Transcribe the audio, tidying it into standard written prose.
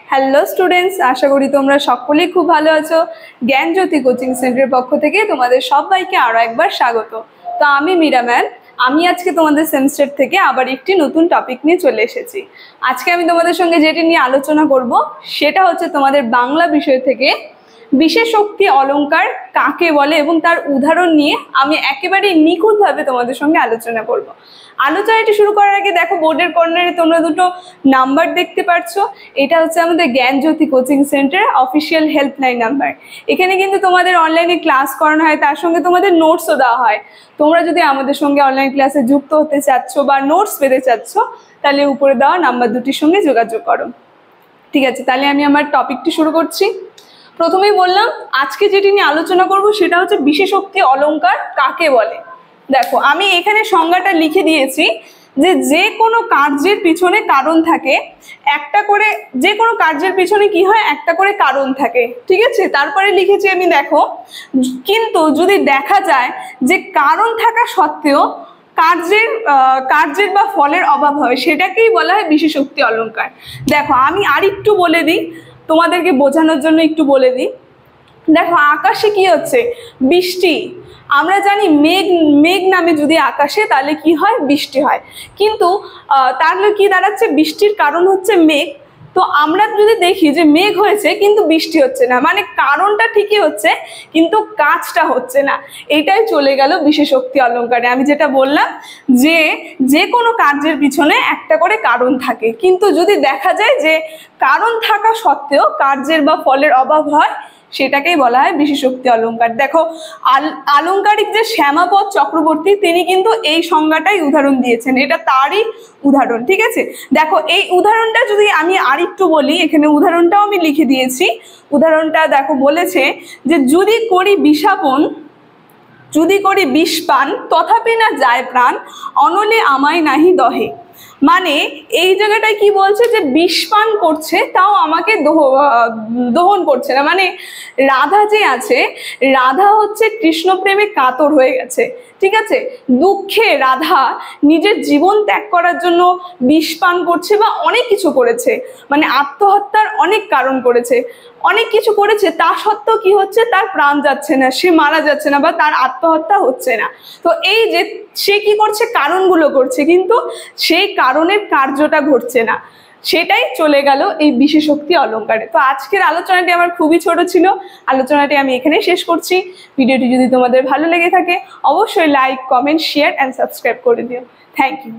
Hello students, আশা করি তোমরা সকলেই খুব ভালো আছো। জ্ঞানজ্যোতি কোচিং সেন্টারের পক্ষ থেকে তোমাদের সবাইকে আরও একবার স্বাগত। তো আমি মীরা ম্যাম, আমি আজকে তোমাদের সেমিস্টার থেকে আবার একটি নতুন টপিক নিয়ে চলে এসেছি। আজকে আমি তোমাদের সঙ্গে যেটি নিয়ে আলোচনা করব সেটা হচ্ছে তোমাদের বাংলা বিষয় থেকে বিশেষোক্তি অলংকার কাকে বলে এবং তার উদাহরণ নিয়ে আমি একেবারে নিখুঁতভাবে তোমাদের সঙ্গে আলোচনা করব। আলোচনাটি শুরু করার আগে দেখো, বোর্ডের কর্নারে তোমরা দুটো নাম্বার দেখতে পাচ্ছ। এটা হচ্ছে আমাদের Gyanjyoti coaching center official helpline number. এখানে কিন্তু তোমাদের অনলাইনে ক্লাস করানো হয়, তার সঙ্গে তোমাদের নোটসও দেওয়া হয়। তোমরা যদি আমাদের সঙ্গে অনলাইন ক্লাসে যুক্ত হতে চাচ্ছ বা নোটস পেতে চাচ্ছ, তাহলে উপরে দেওয়া নাম্বার দুটির সঙ্গে যোগাযোগ করো। ঠিক আছে, তাহলে আমি আমার টপিকটি শুরু করছি। প্রথমেই বললাম, আজকে যেটি নিয়ে আলোচনা করব সেটা হচ্ছে বিশেষোক্তি অলংকার কাকে বলে। দেখো, আমি এখানে সংজ্ঞাটা লিখে দিয়েছি যে কোনো কার্যের পিছনে কারণ থাকে একটা করে, যে কোনো কার্যের পিছনে কি হয়, একটা করে কারণ থাকে। ঠিক আছে, তারপরে লিখেছি আমি, দেখো, কিন্তু যদি দেখা যায় যে কারণ থাকা সত্ত্বেও কার্যের বা ফলের অভাব হয়, সেটাকেই বলা হয় বিশেষোক্তি অলংকার। দেখো, আমি আরেকটু বলে দিই, তোমাদেরকে বোঝানোর জন্য একটু বলে দিই। দেখো, আকাশে কি হচ্ছে, বৃষ্টি। আমরা জানি মেঘ নামে যদি আকাশে, তাহলে কি হয়, বৃষ্টি হয়। কিন্তু তাহলে কি দাঁড়াচ্ছে, বৃষ্টির কারণ হচ্ছে মেঘ। তো আমরা যদি দেখি যে মেঘ হয়েছে কিন্তু বৃষ্টি হচ্ছে না, মানে কারণটা ঠিকই হচ্ছে কিন্তু কাজটা হচ্ছে না। এটাই চলে গেল বিশেষোক্তি অলংকারে। আমি যেটা বললাম যে কোনো কার্যের পিছনে একটা করে কারণ থাকে, কিন্তু যদি দেখা যায় যে কারণ থাকা সত্ত্বেও কার্যের বা ফলের অভাব হয়, সেটাকেই বলা হয় বিশেষোক্তি অলংকার। দেখো, আলংকারিক যে শ্যামাপদ চক্রবর্তী, তিনি কিন্তু এই সংজ্ঞাটাই উদাহরণ দিয়েছেন, এটা তারই উদাহরণ। ঠিক আছে, দেখো, এই উদাহরণটা যদি আমি আরেকটু বলি, এখানে উদাহরণটাও আমি লিখে দিয়েছি। উদাহরণটা দেখো, বলেছে যে যদি করি বিষাপন, যদি করি বিষপান, তথাপি না যায় প্রাণ, অনলে আমায় নাহি দহে। মানে এই জায়গাটায় কি বলছে, যে বিষপান করছে তাও আমাকে দহন করছে না। মানে রাধা যে আছে, রাধা হচ্ছে কৃষ্ণ প্রেমে কাতর হয়ে গেছে। ঠিক আছে, দুঃখে রাধা নিজের জীবন ত্যাগ করার জন্য বিষপান করছে বা অনেক কিছু করেছে, মানে আত্মহত্যার অনেক কারণ করেছে, অনেক কিছু করেছে, তা সত্ত্বেও কি হচ্ছে, তার প্রাণ যাচ্ছে না, সে মারা যাচ্ছে না বা তার আত্মহত্যা হচ্ছে না। তো এই যে সে কি করছে, কারণগুলো করছে, কিন্তু সেই কারণের কার্যটা ঘটছে না, সেটাই চলে গেল এই বিশেষোক্তি অলংকারে। তো আজকের আলোচনাটি আমার খুবই ছোট ছিল, আলোচনাটি আমি এখানেই শেষ করছি। ভিডিওটি যদি তোমাদের ভালো লেগে থাকে, অবশ্যই like, comment, share and subscribe করে দিও। Thank you.